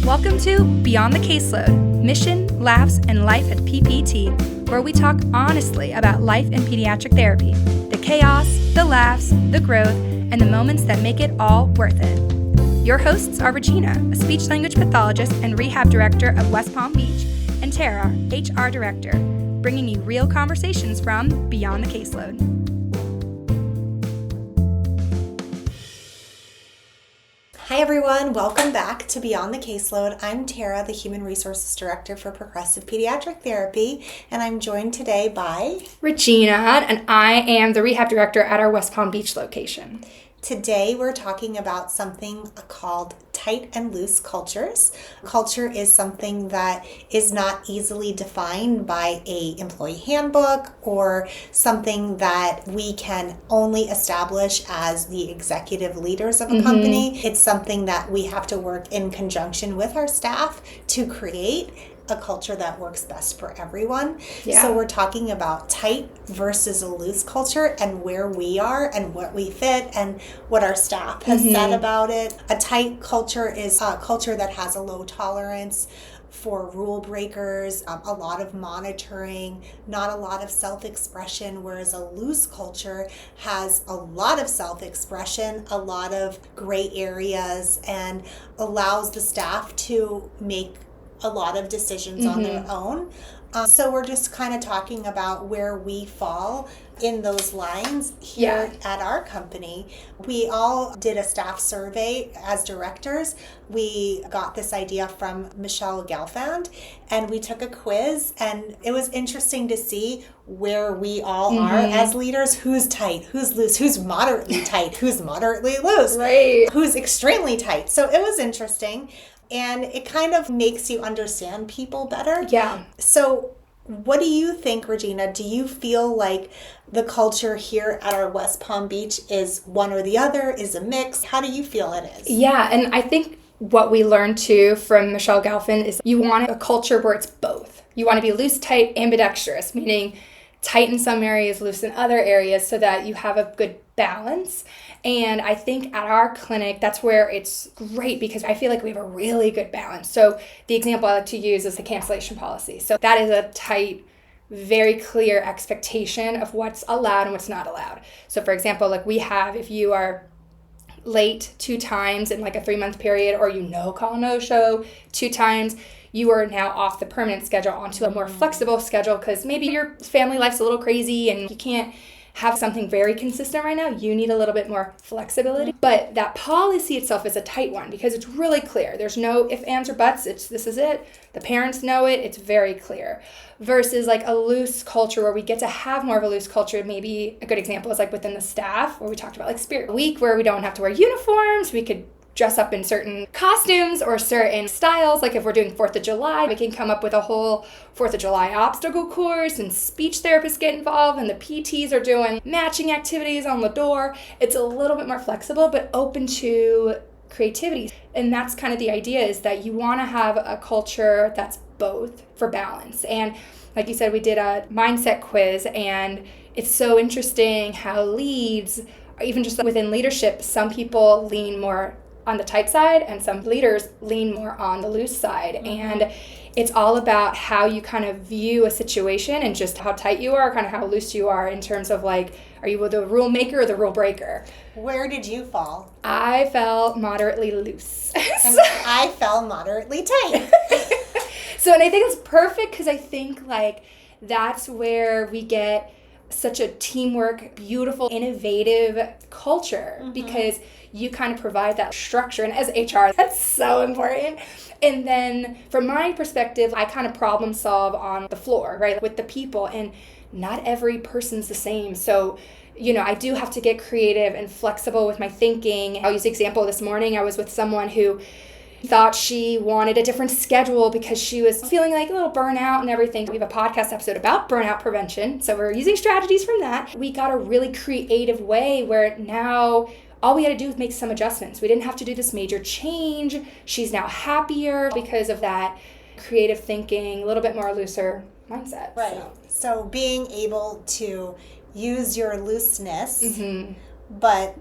Welcome to Beyond the Caseload, Mission, Laughs, and Life at PPT, where we talk honestly about life in pediatric therapy, the chaos, the laughs, the growth, and the moments that make it all worth it. Your hosts are Regina, a speech-language pathologist and rehab director of West Palm Beach, and Tara, HR director, bringing you real conversations from Beyond the Caseload. Hi everyone, welcome back to Beyond the Caseload. I'm Tara, the Human Resources Director for Progressive Pediatric Therapy, and I'm joined today by Regina, and I am the Rehab Director at our West Palm Beach location. Today we're talking about something called tight and loose cultures. Culture is something that is not easily defined by an employee handbook or something that we can only establish as the executive leaders of a company. It's something that we have to work in conjunction with our staff to create a culture that works best for everyone. Yeah. So we're talking about tight versus a loose culture and where we are and what we fit and what our staff has said about it. A tight culture is a culture that has a low tolerance for rule breakers, a lot of monitoring, not a lot of self-expression, whereas a loose culture has a lot of self-expression, a lot of gray areas, and allows the staff to make a lot of decisions on their own. So we're just kind of talking about where we fall in those lines here at our company. We all did a staff survey as directors. We got this idea from Michelle Gelfand, and we took a quiz, and it was interesting to see where we all are as leaders. Who's tight, who's loose, who's moderately tight, who's moderately loose, who's extremely tight. So it was interesting. And it kind of makes you understand people better. Yeah. So what do you think, Regina? Do you feel like the culture here at our West Palm Beach is one or the other, is a mix? How do you feel it is? Yeah, and I think what we learned too from Michelle Gelfand is you want a culture where it's both. You want to be loose, tight, ambidextrous, meaning tight in some areas, loose in other areas, so that you have a good balance. And I think at our clinic, that's where it's great because I feel like we have a really good balance. So the example I like to use is the cancellation policy. So that is a tight, very clear expectation of what's allowed and what's not allowed. So for example, like we have, if you are late 2 times in like a 3-month period, or call no show 2 times, you are now off the permanent schedule onto a more flexible schedule because maybe your family life's a little crazy and you can't have something very consistent right now. You need a little bit more flexibility. But that policy itself is a tight one because it's really clear. There's no ifs, ands, or buts. This is it. The parents know it. It's very clear. Versus like a loose culture where we get to have more of a loose culture. Maybe a good example is like within the staff where we talked about like Spirit Week where we don't have to wear uniforms. We could dress up in certain costumes or certain styles. Like if we're doing 4th of July, we can come up with a whole 4th of July obstacle course, and speech therapists get involved, and the PTs are doing matching activities on the door. It's a little bit more flexible, but open to creativity. And that's kind of the idea, is that you want to have a culture that's both for balance. And like you said, we did a mindset quiz, and it's so interesting how leads, even just within leadership, some people lean more on the tight side and some leaders lean more on the loose side. And it's all about how you kind of view a situation and just how tight you are, kind of how loose you are in terms of like, are you the rule maker or the rule breaker? Where did you fall? I fell moderately loose. And I fell moderately tight. So, and I think it's perfect because I think like that's where we get such a teamwork, beautiful, innovative culture because you kind of provide that structure. And as HR, that's so important. And then from my perspective, I kind of problem solve on the floor, right, with the people. And not every person's the same. So, I do have to get creative and flexible with my thinking. I'll use the example this morning. I was with someone who thought she wanted a different schedule because she was feeling like a little burnout and everything. We have a podcast episode about burnout prevention, so we're using strategies from that. We got a really creative way where now all we had to do was make some adjustments. We didn't have to do this major change. She's now happier because of that creative thinking, a little bit more looser mindset. Right. So being able to use your looseness, but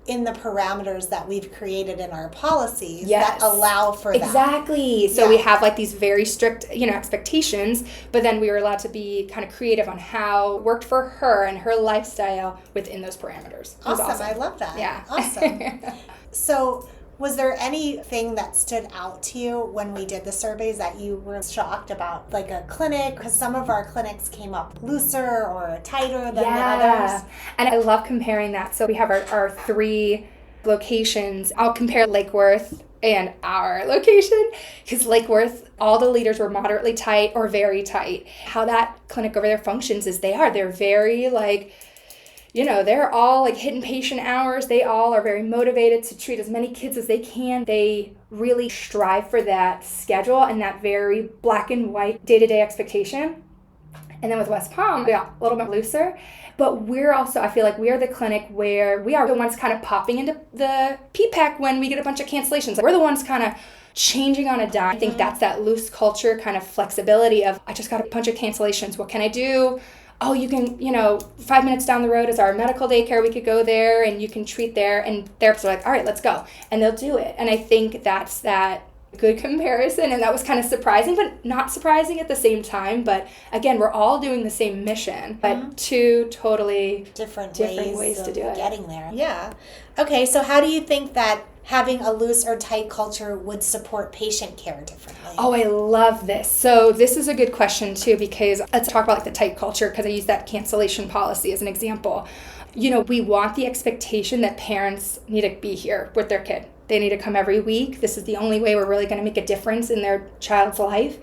in the parameters that we've created in our policies Yes. that allow for that. Exactly. So we have like these very strict, expectations, but then we were allowed to be kind of creative on how it worked for her and her lifestyle within those parameters. It was Awesome. I love that. Yeah. Awesome. So was there anything that stood out to you when we did the surveys that you were shocked about, like a clinic? Because some of our clinics came up looser or tighter than the others. And I love comparing that. So we have our 3 locations. I'll compare Lake Worth and our location, because Lake Worth, all the leaders were moderately tight or very tight. How that clinic over there functions is they're very like, they're all like hitting patient hours. They all are very motivated to treat as many kids as they can. They really strive for that schedule and that very black and white day-to-day expectation. And then with West Palm, a little bit looser. But we're also, I feel like we are the clinic where we are the ones kind of popping into the PPAC when we get a bunch of cancellations. We're the ones kind of changing on a dime. I think that's that loose culture kind of flexibility of, I just got a bunch of cancellations. What can I do? Oh, you can, 5 minutes down the road is our medical daycare. We could go there and you can treat there. And therapists are like, all right, let's go. And they'll do it. And I think that's that good comparison. And that was kind of surprising, but not surprising at the same time. But again, we're all doing the same mission, but 2 totally different ways to do it. Getting there. Yeah. Okay. So how do you think that having a loose or tight culture would support patient care differently? Oh, I love this. So this is a good question too, because let's talk about like the tight culture, because I use that cancellation policy as an example. We want the expectation that parents need to be here with their kid. They need to come every week. This is the only way we're really going to make a difference in their child's life.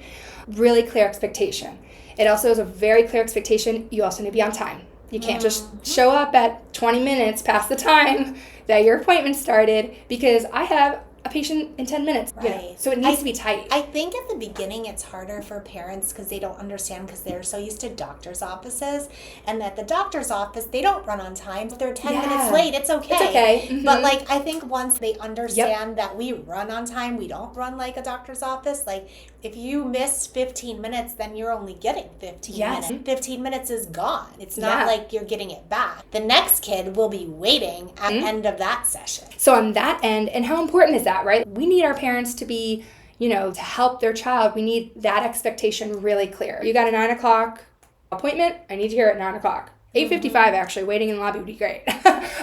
Really clear expectation. It also is a very clear expectation. You also need to be on time. You can't just show up at 20 minutes past the time that your appointment started, because I have a patient in 10 minutes. Right. So it needs to be tight. I think at the beginning it's harder for parents because they don't understand, because they're so used to doctor's offices, and at the doctor's office they don't run on time. If they're 10 minutes late, it's okay. It's okay. Mm-hmm. But like, I think once they understand that we run on time, we don't run like a doctor's office. Like if you miss 15 minutes, then you're only getting 15 minutes. 15 minutes is gone. It's not like you're getting it back. The next kid will be waiting at the end of that session. So on that end, and how important is that, right? We need our parents to be, to help their child. We need that expectation really clear. You got a 9 o'clock appointment, I need you here at 9 o'clock. 8:55 actually, waiting in the lobby would be great.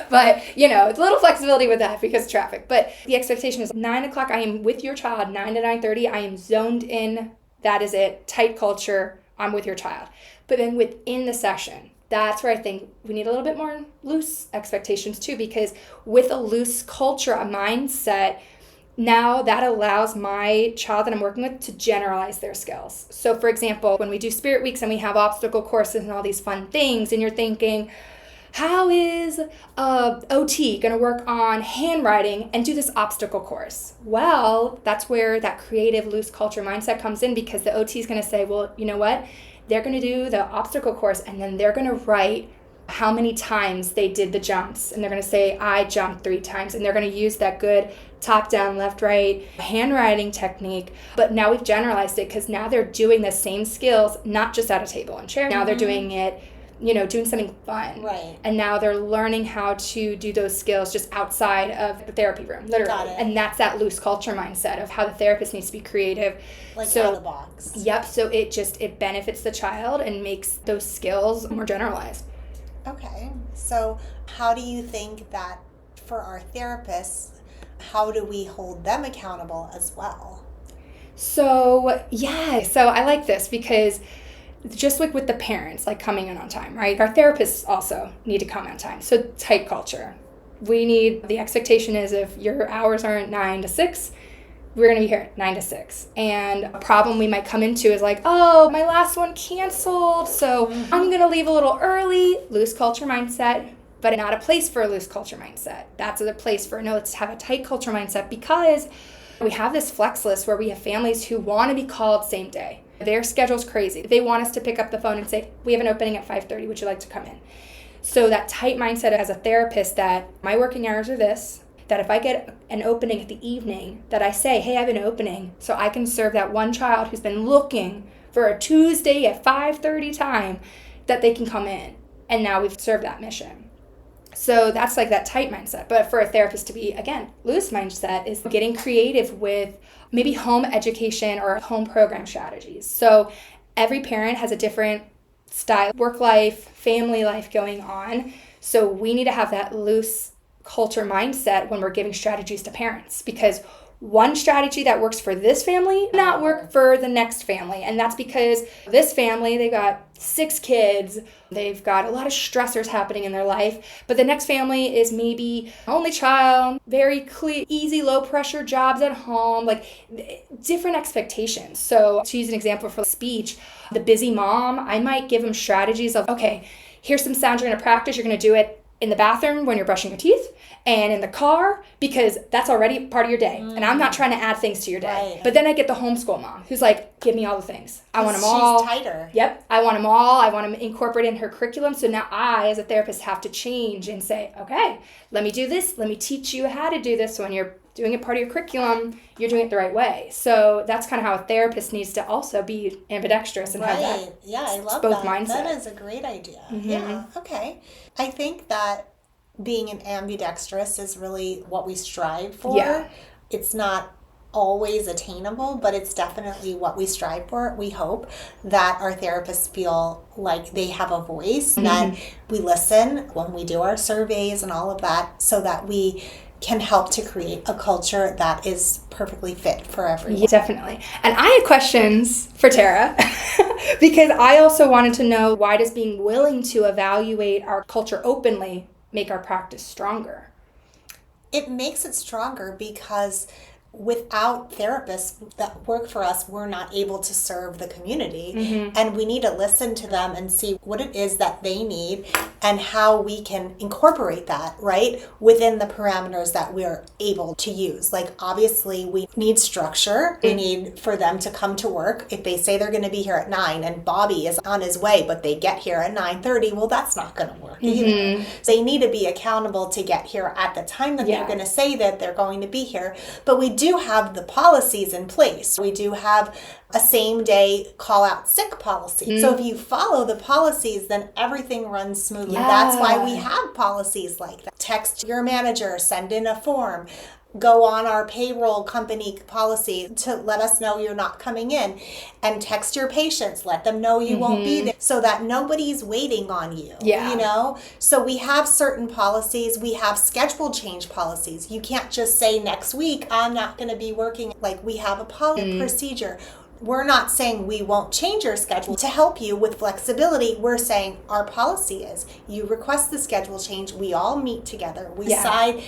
But, it's a little flexibility with that because of traffic. But the expectation is 9 o'clock, I am with your child, 9 to 9:30, I am zoned in. That is it. Tight culture, I'm with your child. But then within the session, that's where I think we need a little bit more loose expectations too, because with a loose culture, a mindset, now that allows my child that I'm working with to generalize their skills. So for example, when we do spirit weeks and we have obstacle courses and all these fun things, and you're thinking, how is OT going to work on handwriting and do this obstacle course? Well, that's where that creative loose culture mindset comes in, because the OT is going to say, well, you know what? They're going to do the obstacle course and then they're going to write how many times they did the jumps. And they're going to say, I jumped 3 times. And they're going to use that good top down, left, right handwriting technique. But now we've generalized it, because now they're doing the same skills, not just at a table and chair. Now they're doing it, doing something fun. Right. And now they're learning how to do those skills just outside of the therapy room, literally. Got it. And that's that loose culture mindset of how the therapist needs to be creative. Like out of the box. Yep. So it benefits the child and makes those skills more generalized. Okay. So how do you think that for our therapists, how do we hold them accountable as well? So I like this, because just like with the parents, like coming in on time, right? Our therapists also need to come on time. So tight culture. The expectation is if your hours aren't 9 to 6, we're going to be here at 9 to 6. And a problem we might come into is like, oh, my last one canceled, so I'm going to leave a little early. Loose culture mindset, but not a place for a loose culture mindset. That's a place for, no, let's have a tight culture mindset, because we have this flex list where we have families who want to be called same day. Their schedule's crazy. They want us to pick up the phone and say, we have an opening at 5:30. Would you like to come in? So that tight mindset as a therapist, that my working hours are this, that if I get an opening at the evening, that I say, hey, I have an opening, so I can serve that one child who's been looking for a Tuesday at 5:30 time, that they can come in. And now we've served that mission. So that's like that tight mindset. But for a therapist to be, again, loose mindset is getting creative with maybe home education or home program strategies. So every parent has a different style, work life, family life going on. So we need to have that loose culture mindset when we're giving strategies to parents, because one strategy that works for this family not work for the next family. And that's because this family, they got 6 kids, they've got a lot of stressors happening in their life, but the next family is maybe only child, very clear, easy, low pressure jobs at home, like different expectations. So to use an example for speech, the busy mom, I might give them strategies of, okay, here's some sounds you're going to practice. You're going to do it in the bathroom when you're brushing your teeth and in the car, because that's already part of your day. And I'm not trying to add things to your day. Right. But then I get the homeschool mom who's like, give me all the things. I want them all. She's tighter. Yep. I want them all. I want to incorporate in her curriculum. So now I, as a therapist, have to change and say, okay, let me do this. Let me teach you how to do this. So when you're doing it part of your curriculum, you're doing it the right way. So that's kind of how a therapist needs to also be ambidextrous and have that. Yeah, I love both that. mindset. That is a great idea. Yeah. Okay. I think that being an ambidextrous is really what we strive for. Yeah. It's not always attainable, but it's definitely what we strive for. We hope that our therapists feel like they have a voice, that we listen when we do our surveys and all of that, so that we can help to create a culture that is perfectly fit for everyone. Yeah, definitely. And I had questions for Tara because I also wanted to know, why does being willing to evaluate our culture openly make our practice stronger? It makes it stronger because without therapists that work for us, we're not able to serve the community. And we need to listen to them and see what it is that they need and how we can incorporate that, right, within the parameters that we're able to use. Like, obviously, we need structure. We need for them to come to work. If they say they're going to be here at 9 and Bobby is on his way, but they get here at 9:30, well, that's not going to work either. They need to be accountable to get here at the time that they're going to say that they're going to be here. But we do have the policies in place. We do have a same day call out sick policy. So if you follow the policies, then everything runs smoothly. That's why we have policies like that. Text your manager, send in a form, go on our payroll company policy to let us know you're not coming in, and text your patients, let them know you won't be there, so that nobody's waiting on you. You know? So we have certain policies. We have schedule change policies. You can't just say next week, I'm not going to be working. Like, we have a procedure. We're not saying we won't change your schedule to help you with flexibility. We're saying our policy is you request the schedule change. We all meet together. We decide,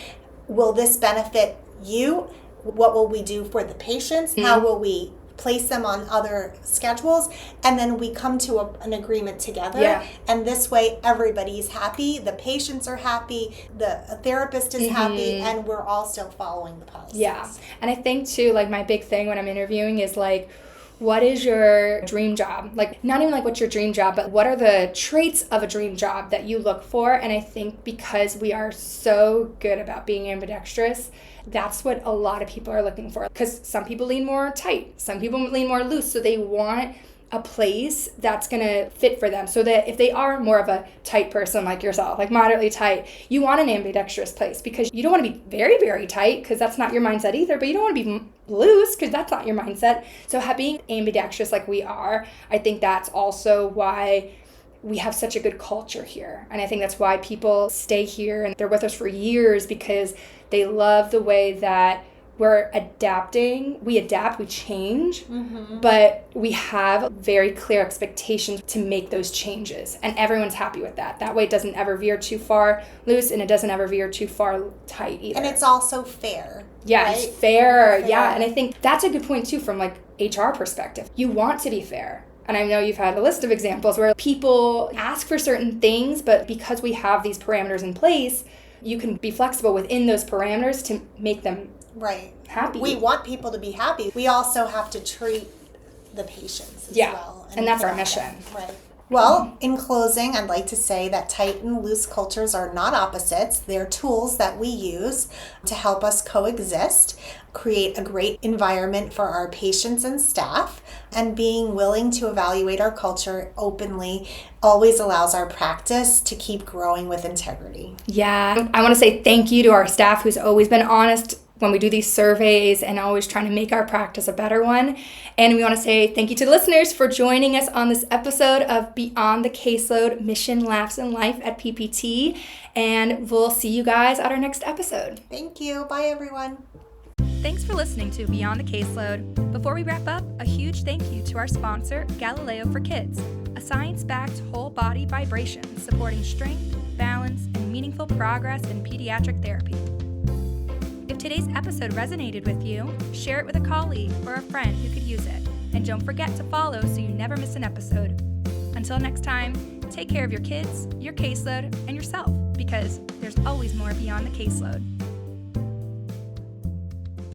will this benefit you? What will we do for the patients? How will we place them on other schedules? And then we come to an agreement together. And this way, everybody's happy. The patients are happy. The therapist is happy. And we're all still following the policies. Yeah. And I think, too, like, my big thing when I'm interviewing is, like, what is your dream job? Like, not even like what's your dream job, but what are the traits of a dream job that you look for? And I think because we are so good about being ambidextrous, that's what a lot of people are looking for. Because some people lean more tight, some people lean more loose, so they want a place that's going to fit for them. So that if they are more of a tight person like yourself, like moderately tight, you want an ambidextrous place, because you don't want to be very, very tight, because that's not your mindset either, but you don't want to be loose, because that's not your mindset. So being ambidextrous like we are, I think that's also why we have such a good culture here. And I think that's why people stay here and they're with us for years, because they love the way that we're adapting. We adapt, we change, but we have very clear expectations to make those changes. And everyone's happy with that. That way it doesn't ever veer too far loose, and it doesn't ever veer too far tight either. And it's also fair. Yeah, right? It's fair. Yeah, and I think that's a good point too from like HR perspective. You want to be fair. And I know you've had a list of examples where people ask for certain things, but because we have these parameters in place, you can be flexible within those parameters to make them happy. We want people to be happy. We also have to treat the patients as well. And that's our mission. Right. Well, in closing, I'd like to say that tight and loose cultures are not opposites. They're tools that we use to help us coexist, create a great environment for our patients and staff, and being willing to evaluate our culture openly always allows our practice to keep growing with integrity. Yeah, I want to say thank you to our staff who's always been honest when we do these surveys and always trying to make our practice a better one. And we want to say thank you to the listeners for joining us on this episode of Beyond the Caseload, Mission, Laughs, and Life at PPT. And we'll see you guys at our next episode. Thank you. Bye, everyone. Thanks for listening to Beyond the Caseload. Before we wrap up, a huge thank you to our sponsor, Galileo for Kids, a science-backed whole-body vibration supporting strength, balance, and meaningful progress in pediatric therapy. If today's episode resonated with you, share it with a colleague or a friend who could use it. And don't forget to follow so you never miss an episode. Until next time, take care of your kids, your caseload, and yourself, because there's always more beyond the caseload.